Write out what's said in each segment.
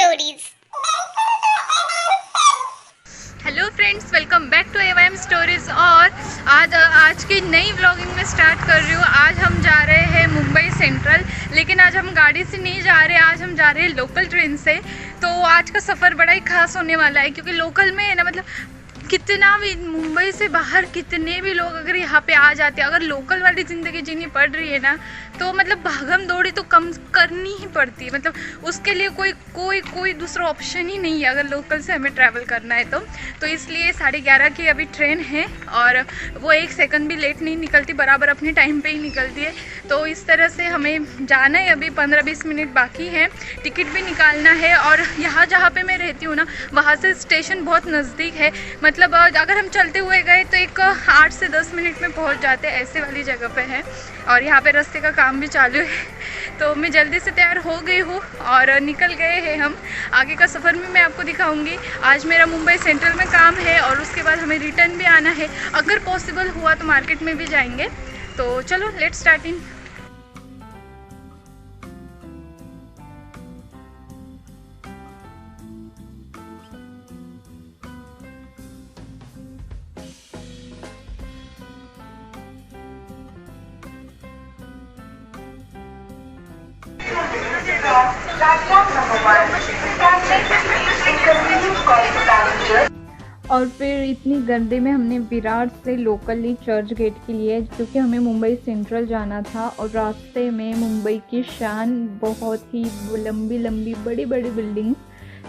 Stories. Hello friends, welcome back to AYM stories. और आज की नई व्लॉगिंग में स्टार्ट कर रही हूँ। आज हम जा रहे हैं मुंबई सेंट्रल, लेकिन आज हम गाड़ी से नहीं जा रहे, आज हम जा रहे हैं लोकल ट्रेन से। तो आज का सफ़र बड़ा ही खास होने वाला है, क्योंकि लोकल में है ना, मतलब कितना भी मुंबई से बाहर कितने भी लोग अगर यहाँ पे आ जाते हैं, अगर लोकल वाली ज़िंदगी जीनी पड़ रही है ना, तो मतलब भागम दौड़ी तो कम करनी ही पड़ती है। मतलब उसके लिए कोई दूसरा ऑप्शन ही नहीं है अगर लोकल से हमें ट्रैवल करना है तो इसलिए 11:30 की अभी ट्रेन है और वो 1 सेकंड भी लेट नहीं निकलती, बराबर अपने टाइम पे ही निकलती है। तो इस तरह से हमें जाना है, अभी 15-20 मिनट बाकी है, टिकट भी निकालना है। और यहाँ जहाँ पे मैं रहती हूँ ना, वहाँ से स्टेशन बहुत नज़दीक है। मतलब अगर हम चलते हुए गए तो एक 8 से 10 मिनट में पहुँच जाते, ऐसे वाली जगह पे है। और यहाँ पे रास्ते का काम भी चालू है, तो मैं जल्दी से तैयार हो गई हूँ और निकल गए हैं हम। आगे का सफ़र भी मैं आपको दिखाऊंगी। आज मेरा मुंबई सेंट्रल में काम है और उसके बाद हमें रिटर्न भी आना है। अगर पॉसिबल हुआ तो मार्केट में भी जाएंगे। तो चलो लेट्स स्टार्ट इन। और फिर इतनी गर्दी में हमने विरार से लोकली चर्च गेट के लिए, क्योंकि हमें मुंबई सेंट्रल जाना था। और रास्ते में मुंबई की शान, बहुत ही लंबी लंबी बड़ी बड़ी बिल्डिंग्स,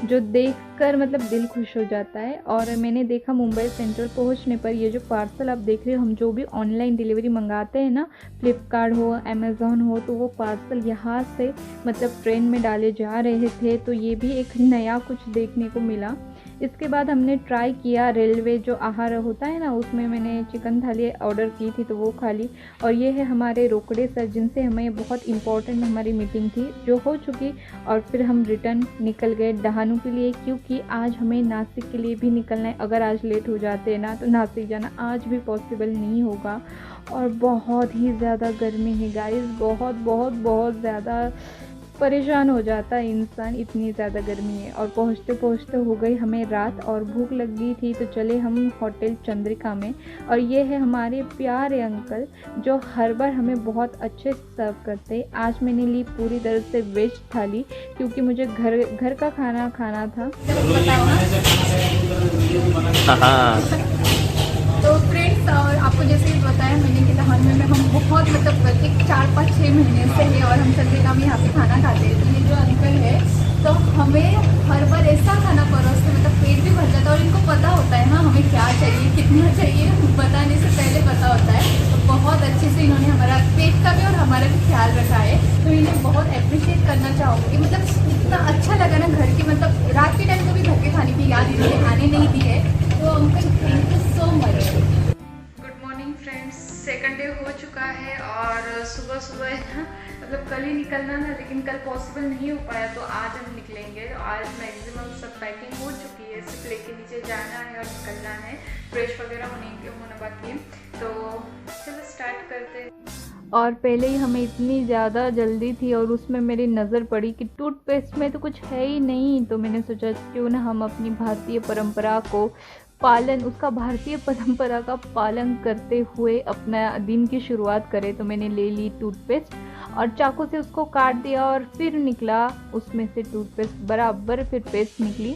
जो देखकर मतलब दिल खुश हो जाता है। और मैंने देखा मुंबई सेंट्रल पहुंचने पर ये जो पार्सल आप देख रहे हो, हम जो भी ऑनलाइन डिलीवरी मंगाते हैं ना, फ्लिपकार्ट हो, अमेज़ॉन हो, तो वो पार्सल यहाँ से मतलब ट्रेन में डाले जा रहे थे। तो ये भी एक नया कुछ देखने को मिला। इसके बाद हमने ट्राई किया रेलवे जो आहार होता है ना, उसमें मैंने चिकन थाली ऑर्डर की थी, तो वो खा ली। और ये है हमारे रोकड़े सर, जिनसे हमें बहुत इम्पोर्टेंट हमारी मीटिंग थी जो हो चुकी। और फिर हम रिटर्न निकल गए डहानू के लिए, क्योंकि आज हमें नासिक के लिए भी निकलना है। अगर आज लेट हो जाते हैं ना, तो नासिक जाना आज भी पॉसिबल नहीं होगा। और बहुत ही ज़्यादा गर्मी है गाइस, बहुत बहुत बहुत ज़्यादा परेशान हो जाता है इंसान, इतनी ज़्यादा गर्मी है। और पहुँचते पहुँचते हो गई हमें रात और भूख लग गई थी, तो चले हम होटल चंद्रिका में। और ये है हमारे प्यारे अंकल, जो हर बार हमें बहुत अच्छे से सर्व करते हैं। आज मैंने ली पूरी तरह से वेज थाली, क्योंकि मुझे घर का खाना खाना था। तो फ्रेंड्स, और आपको जैसे ही बताया मैंने कि दहान में हम बहुत मतलब एक 4-5-6 महीने से है और हम चंद्रिका में यहाँ पे खाना खाते हैं। तो ये जो अंकल है, तो हमें हर बार ऐसा खाना परोसते, मतलब पेट भी भर जाता है। और इनको पता होता है हाँ हमें क्या चाहिए, कितना चाहिए, बताने से पहले पता होता है। तो बहुत अच्छे से इन्होंने हमारा पेट का भी और हमारा भी ख्याल रखा है। तो इन्हें बहुत अप्रिशिएट करना चाहूँगी। मतलब इतना अच्छा लगा ना घर की, मतलब रात के टाइम को भी घर के खाने की याद इन्होंने आने नहीं दी है। तो uncle thank you so much. Good morning friends, second day हो चुका है और सुबह है ना, मतलब कल ही निकलना था, लेकिन कल पॉसिबल नहीं हो पाया, तो आज हम निकलेंगे। आज मैक्सिमम सब पैकिंग हो चुकी है, सिर्फ लेके नीचे जाना है और निकलना है। फ्रेश वगैरह होना बाकी है, तो चलो स्टार्ट करते हैं। और पहले ही हमें इतनी ज़्यादा जल्दी थी और उसमें मेरी नज़र पड़ी कि टूथपेस्ट में तो कुछ है ही नहीं। तो मैंने सोचा क्यों ना हम अपनी भारतीय परंपरा को उसका भारतीय परंपरा का पालन करते हुए अपना दिन की शुरुआत करें। तो मैंने ले ली टूथपेस्ट और चाकू से उसको काट दिया और फिर निकला उसमें से टूथपेस्ट बराबर, फिर पेस्ट निकली,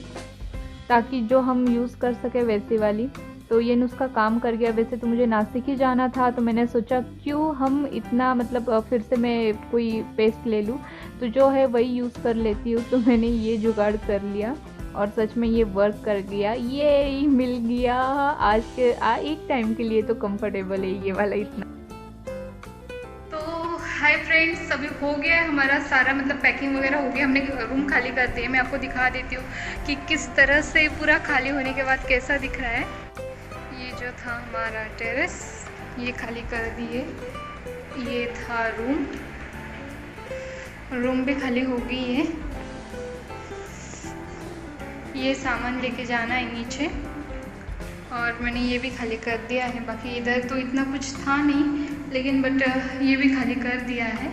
ताकि जो हम यूज़ कर सके वैसी वाली। तो ये नुस्खा काम कर गया। वैसे तो मुझे नासिक ही जाना था, तो मैंने सोचा क्यों हम इतना मतलब फिर से मैं कोई पेस्ट ले लूँ, तो जो है वही यूज़ कर लेती हूँ। तो मैंने ये जुगाड़ कर लिया और सच में ये वर्क कर गया। ये मिल गया आज के एक टाइम के लिए, तो कंफर्टेबल है ये वाला इतना। तो हाय फ्रेंड्स, अभी हो गया है हमारा सारा, मतलब पैकिंग वगैरह हो गया, हमने रूम खाली कर दिया। मैं आपको दिखा देती हूँ कि किस तरह से पूरा खाली होने के बाद कैसा दिख रहा है। ये जो था हमारा टेरेस, ये खाली कर दिए। ये था रूम भी खाली हो गई है। ये सामान लेके जाना है नीचे, और मैंने ये भी खाली कर दिया है। बाकी इधर तो इतना कुछ था नहीं, लेकिन बट ये भी खाली कर दिया है।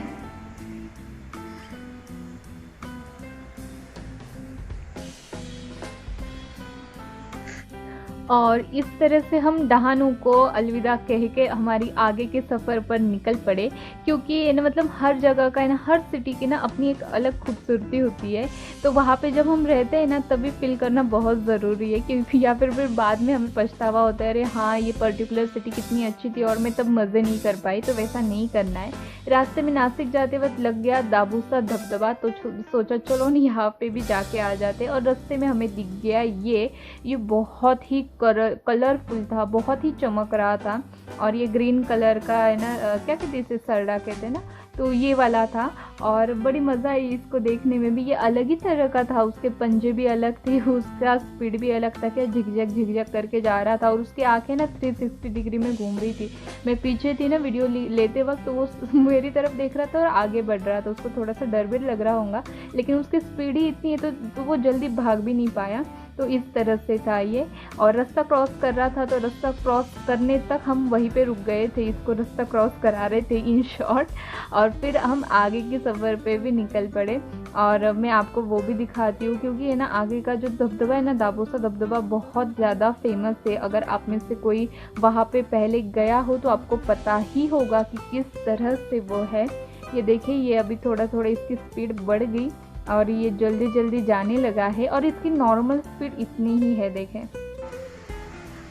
और इस तरह से हम डहानू को अलविदा कह के हमारी आगे के सफ़र पर निकल पड़े, क्योंकि है ना मतलब हर जगह का है ना, हर सिटी की ना अपनी एक अलग खूबसूरती होती है। तो वहाँ पे जब हम रहते हैं ना तभी फील करना बहुत ज़रूरी है, क्योंकि या फिर बाद में हमें पछतावा होता है, अरे हाँ ये पर्टिकुलर सिटी कितनी अच्छी थी और मैं तब मज़े नहीं कर पाई। तो वैसा नहीं करना है। रास्ते में नासिक जाते वक्त लग गया दाबूसा धबधबा, तो सोचा चलो नहीं यहाँ पे भी जाके आ जाते। और रास्ते में हमें दिख गया ये बहुत ही कलरफुल था, बहुत ही चमक रहा था। और ये ग्रीन कलर का है ना, क्या कहते हैं इसे, सरडा कहते हैं ना, तो ये वाला था। और बड़ी मज़ा आई इसको देखने में भी। ये अलग ही तरह का था, उसके पंजे भी अलग थे, उसका स्पीड भी अलग था, क्या झिकझक करके जा रहा था। और उसकी आंखें ना 360 डिग्री में घूम रही थी। मैं पीछे थी ना वीडियो लेते वक्त, तो वो मेरी तरफ देख रहा था और आगे बढ़ रहा था। उसको थोड़ा सा डर भी लग रहा होगा, लेकिन उसकी स्पीड ही इतनी है तो वो जल्दी भाग भी नहीं पाया। तो इस तरह से था ये। और रास्ता क्रॉस कर रहा था, तो रास्ता क्रॉस करने तक हम वहीं पे रुक गए थे, इसको रास्ता क्रॉस करा रहे थे इन शॉर्ट। और फिर हम आगे के सफ़र पे भी निकल पड़े। और मैं आपको वो भी दिखाती हूँ, क्योंकि है ना आगे का जो धबधबा है ना, दाबूसा धबधबा बहुत ज़्यादा फेमस है। अगर आप में से कोई वहाँ पे पहले गया हो तो आपको पता ही होगा कि किस तरह से वो है। ये देखिए, ये अभी थोड़ा थोड़ा इसकी स्पीड बढ़ गई और ये जल्दी जल्दी जाने लगा है। और इसकी नॉर्मल स्पीड इतनी ही है, देखें।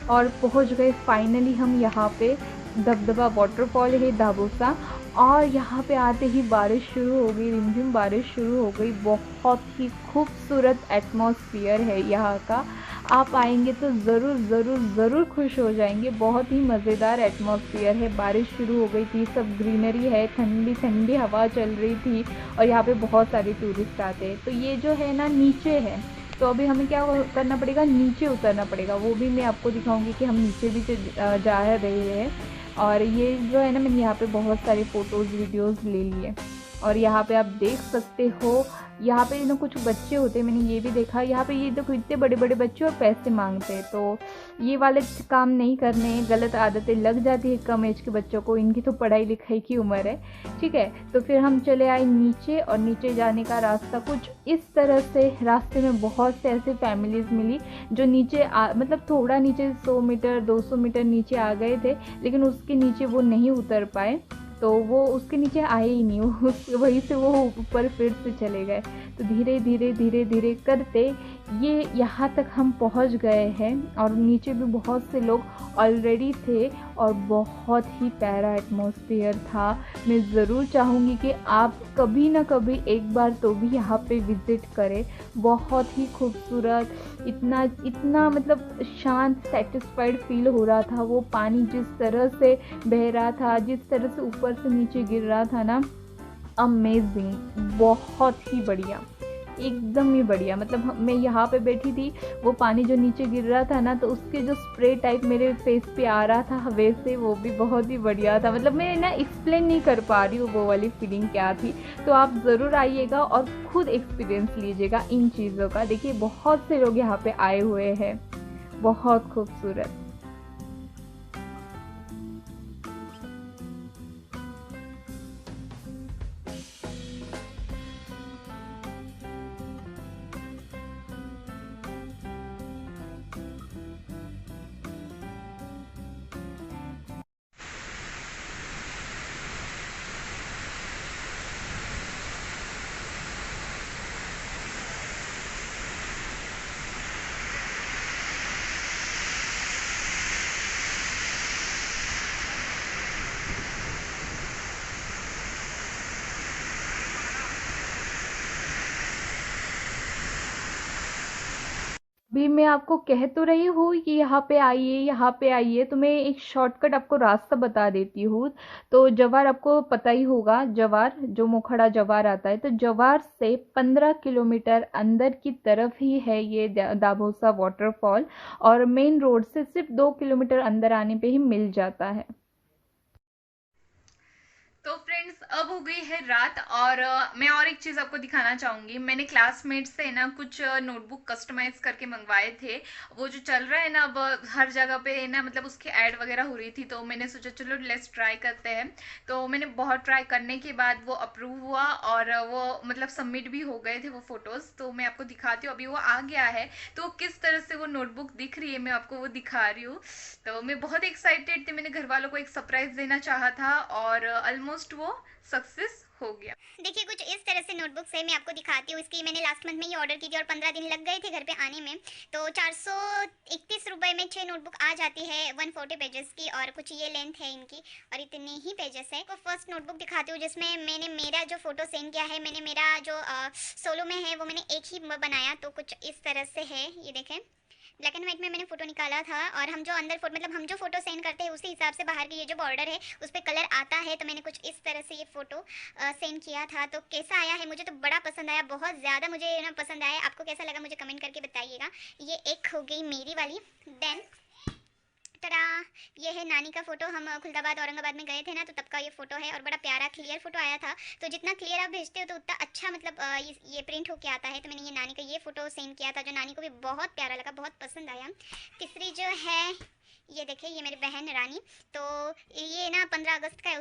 और पहुंच गए फाइनली हम यहाँ पे। दबदबा वाटरफॉल है दाबूसा। और यहाँ पे आते ही बारिश शुरू हो गई, रिमझिम बारिश शुरू हो गई। बहुत ही खूबसूरत एटमॉस्फेयर है यहाँ का। आप आएंगे तो ज़रूर ज़रूर ज़रूर खुश हो जाएंगे। बहुत ही मज़ेदार एटमॉस्फेयर है। बारिश शुरू हो गई थी, सब ग्रीनरी है, ठंडी ठंडी हवा चल रही थी। और यहाँ पे बहुत सारे टूरिस्ट आते हैं। तो ये जो है ना नीचे है, तो अभी हमें क्या करना पड़ेगा, नीचे उतरना पड़ेगा। वो भी मैं आपको दिखाऊंगी कि हम नीचे भी जा रहे हैं। और ये जो है ना, मैंने यहाँ पे बहुत सारे फ़ोटोज़ वीडियोज़ ले लिए। और यहाँ पे आप देख सकते हो, यहाँ पे ना कुछ बच्चे होते हैं, मैंने ये भी देखा। यहाँ पे ये देखो इतने बड़े बड़े बच्चे और पैसे मांगते हैं। तो ये वाले काम नहीं करने, गलत आदतें लग जाती है कम एज के बच्चों को। इनकी तो पढ़ाई लिखाई की उम्र है, ठीक है। तो फिर हम चले आए नीचे। और नीचे जाने का रास्ता कुछ इस तरह से, रास्ते में बहुत से ऐसे फैमिलीज़ मिली जो नीचे मतलब थोड़ा नीचे 100 मीटर 200 मीटर नीचे आ गए थे, लेकिन उसके नीचे वो नहीं उतर पाए। तो वो उसके नीचे आए ही नहीं, वहीं से वो ऊपर फिर से चले गए। तो धीरे धीरे धीरे धीरे करते ये यहाँ तक हम पहुँच गए हैं। और नीचे भी बहुत से लोग ऑलरेडी थे और बहुत ही प्यारा एटमॉस्फेयर था। मैं ज़रूर चाहूँगी कि आप कभी ना कभी एक बार तो भी यहाँ पे विज़िट करें। बहुत ही खूबसूरत, इतना इतना मतलब शांत, सेटिस्फाइड फील हो रहा था। वो पानी जिस तरह से बह रहा था, जिस तरह से ऊपर से नीचे गिर रहा था ना, अमेजिंग, बहुत ही बढ़िया, एकदम ही बढ़िया। मतलब मैं यहाँ पे बैठी थी, वो पानी जो नीचे गिर रहा था ना, तो उसके जो स्प्रे टाइप मेरे फेस पे आ रहा था वैसे, वो भी बहुत ही बढ़िया था। मतलब मैं ना एक्सप्लेन नहीं कर पा रही हूँ वो वाली फीलिंग क्या थी। तो आप ज़रूर आइएगा और ख़ुद एक्सपीरियंस लीजिएगा इन चीज़ों का। देखिए बहुत से लोग यहाँ पे आए हुए हैं, बहुत खूबसूरत। भी मैं आपको कह तो रही हूँ कि यहाँ पे आइए, यहाँ पे आइए। तो मैं एक शॉर्टकट आपको रास्ता बता देती हूँ। तो जवार आपको पता ही होगा, जवार जो मोखड़ा जवार आता है, तो जवार से 15 किलोमीटर अंदर की तरफ ही है ये दाभोसा वाटरफॉल। और मेन रोड से सिर्फ 2 किलोमीटर अंदर आने पे ही मिल जाता है। तो फ्रेंड्स, अब हो गई है रात और मैं और एक चीज़ आपको दिखाना चाहूँगी। मैंने क्लासमेट से ना कुछ नोटबुक कस्टमाइज करके मंगवाए थे। वो जो चल रहा है ना अब हर जगह पे ना, मतलब उसकी ऐड वगैरह हो रही थी, तो मैंने सोचा चलो लेट्स ट्राई करते हैं। तो मैंने बहुत ट्राई करने के बाद वो अप्रूव हुआ और वो मतलब सबमिट भी हो गए थे वो फ़ोटोज़। तो मैं आपको दिखाती हूँ, अभी वो आ गया है। तो किस तरह से वो नोटबुक दिख रही है मैं आपको वो दिखा रही हूँ। तो मैं बहुत एक्साइटेड थी, मैंने घर वालों को एक सरप्राइज़ देना चाहा था और ऑलमोस्ट वो सक्सेस हो गया। देखिए कुछ इस तरह से नोटबुक है, मैं आपको दिखाती हूँ। इसकी मैंने लास्ट मंथ में ही ऑर्डर की थी और 15 दिन लग गए थे घर पे आने में। तो 431 रुपये में 6 नोटबुक आ जाती है 140 पेजेस की, और कुछ ये लेंथ है इनकी और इतने ही पेजेस है। तो फर्स्ट नोटबुक दिखाती हूँ जिसमें मैंने मेरा जो फोटो सेंड किया है, मैंने मेरा जो सोलो में है वो मैंने एक ही बनाया। तो कुछ इस तरह से है, ये देखें ब्लैक एंड व्हाइट में मैंने फोटो निकाला था। और हम जो अंदर फोटो मतलब हम जो फोटो सेंड करते हैं उसी हिसाब से बाहर की ये जो बॉर्डर है उस पर कलर आता है। तो मैंने कुछ इस तरह से ये फोटो सेंड किया था। तो कैसा आया है, मुझे तो बड़ा पसंद आया, बहुत ज़्यादा मुझे ना पसंद आया। आपको कैसा लगा मुझे कमेंट करके बताइएगा। ये एक हो गई मेरी वाली। देन तड़ा, ये है नानी का फोटो। हम खुलदाबाद औरंगाबाद में गए थे ना, तो तब का ये फोटो है और बड़ा प्यारा क्लियर फोटो आया था। तो जितना क्लियर आप भेजते हो तो उतना अच्छा मतलब ये प्रिंट होके आता है। तो मैंने ये नानी का ये फोटो सेंड किया था जो नानी को भी बहुत प्यारा लगा, बहुत पसंद आया। तीसरी जो है ये देखिए, ये मेरी बहन रानी। तो ये ना 15 अगस्त का है।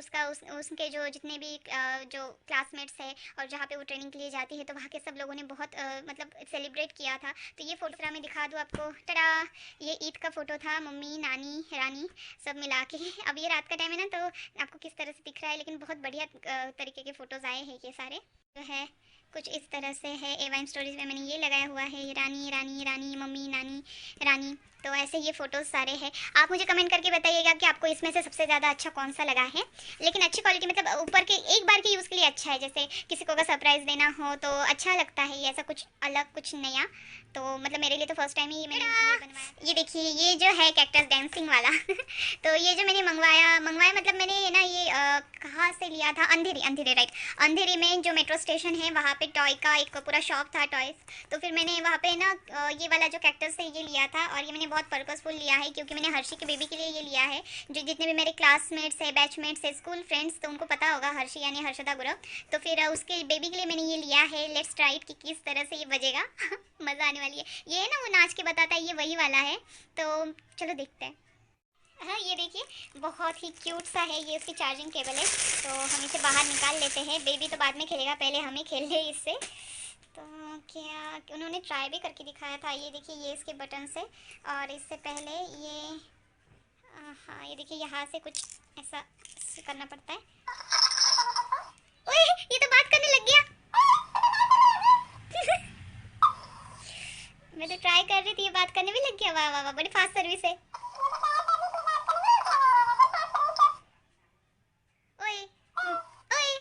उसके जो जितने भी जो क्लासमेट्स है और जहाँ पे वो ट्रेनिंग के लिए जाती है, तो वहाँ के सब लोगों ने बहुत मतलब सेलिब्रेट किया था। तो ये फोटो मैं दिखा दूँ आपको। टड़ा, ये ईद का फोटो था, मम्मी नानी रानी सब मिला के। अब ये रात का टाइम है ना, तो आपको किस तरह से दिख रहा है, लेकिन बहुत बढ़िया तरीके के फोटोज़ आए हैं ये सारे। जो है कुछ इस तरह से है। एवाइम स्टोरीज में मैंने ये लगाया हुआ है, ये रानी रानी रानी मम्मी नानी रानी। तो ऐसे ये फ़ोटोज़ सारे हैं। आप मुझे कमेंट करके बताइएगा कि आपको इसमें से सबसे ज़्यादा अच्छा कौन सा लगा है। लेकिन अच्छी क्वालिटी मतलब ऊपर के एक बार के यूज़ के लिए अच्छा है। जैसे किसी को अगर सरप्राइज़ देना हो तो अच्छा लगता है ये, ऐसा कुछ अलग कुछ नया। तो मतलब मेरे लिए तो फर्स्ट टाइम ही मैंने ये बनवाया। ये देखिए, ये जो है कैक्टस डांसिंग वाला तो ये जो मैंने मंगवाया मतलब मैंने ना ये कहाँ से लिया था, अंधेरी राइट। अंधेरी में जो मेट्रो स्टेशन है वहाँ पे टॉय का एक पूरा शॉप था, टॉयज़। तो फिर मैंने वहाँ पे ना ये वाला जो कैक्टस है ये लिया था। और ये मैंने बहुत पर्पसफुल लिया है क्योंकि मैंने हर्षी के बेबी के लिए ये लिया है। जो जितने भी मेरे क्लासमेट्स है, बैचमेट्स है, स्कूल फ्रेंड्स, तो उनको पता होगा हर्षी यानी हर्षदा गुरव। तो फिर उसके बेबी के लिए मैंने ये लिया है। लेट्स ट्राई इट कि किस तरह से ये बजेगा मज़ा आने वाली है। ये है ना वो नाच के बताता है, ये वही वाला है। तो चलो देखते हैं। हाँ ये देखिए बहुत ही क्यूट सा है। ये उसकी चार्जिंग केबल है। तो हम इसे बाहर निकाल लेते हैं। बेबी तो बाद में खेलेगा, पहले हमें खेल ले इससे। तो क्या उन्होंने ट्राई भी करके दिखाया था। ये देखिए, ये इसके बटन से। और इससे पहले ये हाँ ये देखिए, यहाँ से कुछ ऐसा करना पड़ता है। ओए ये तो बात करने लग गया मैं तो ट्राई कर रही थी, ये बात करने भी लग गया। वाह वाह वाह, बड़ी फास्ट सर्विस है। ओए ओए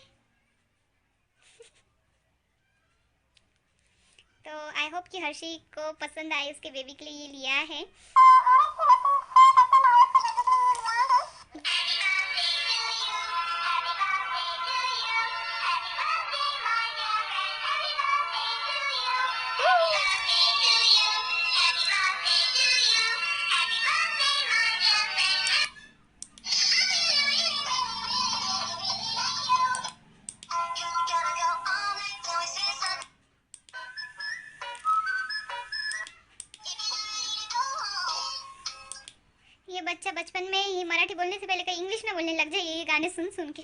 तो आई होप कि हर्षी को पसंद आए, उसके बेबी के लिए ये लिया है। ये बच्चा बचपन में ही मराठी बोलने से पहले कहीं इंग्लिश में बोलने लग जाए ये गाने सुन सुन के।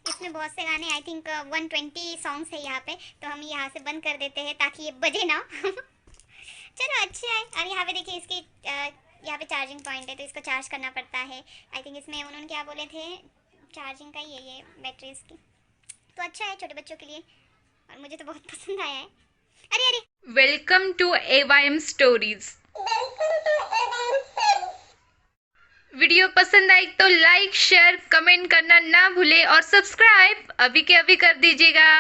इसमें बहुत से गाने, आई थिंक 120 सॉन्ग्स है यहाँ पे। तो हम यहाँ से बंद कर देते हैं ताकि ये बजे ना चलो अच्छा है। और यहाँ पे देखिए इसकी यहाँ पे चार्जिंग पॉइंट है, तो इसको चार्ज करना पड़ता है। आई थिंक इसमें उन्होंने क्या बोले थे, चार्जिंग का ही है ये बैटरी इसकी। तो अच्छा है छोटे बच्चों के लिए और मुझे तो बहुत पसंद आया है। अरे अरे, वेलकम टू एवाइम स्टोरीज। वीडियो पसंद आई तो लाइक शेयर कमेंट करना ना भूले और सब्सक्राइब अभी के अभी कर दीजिएगा।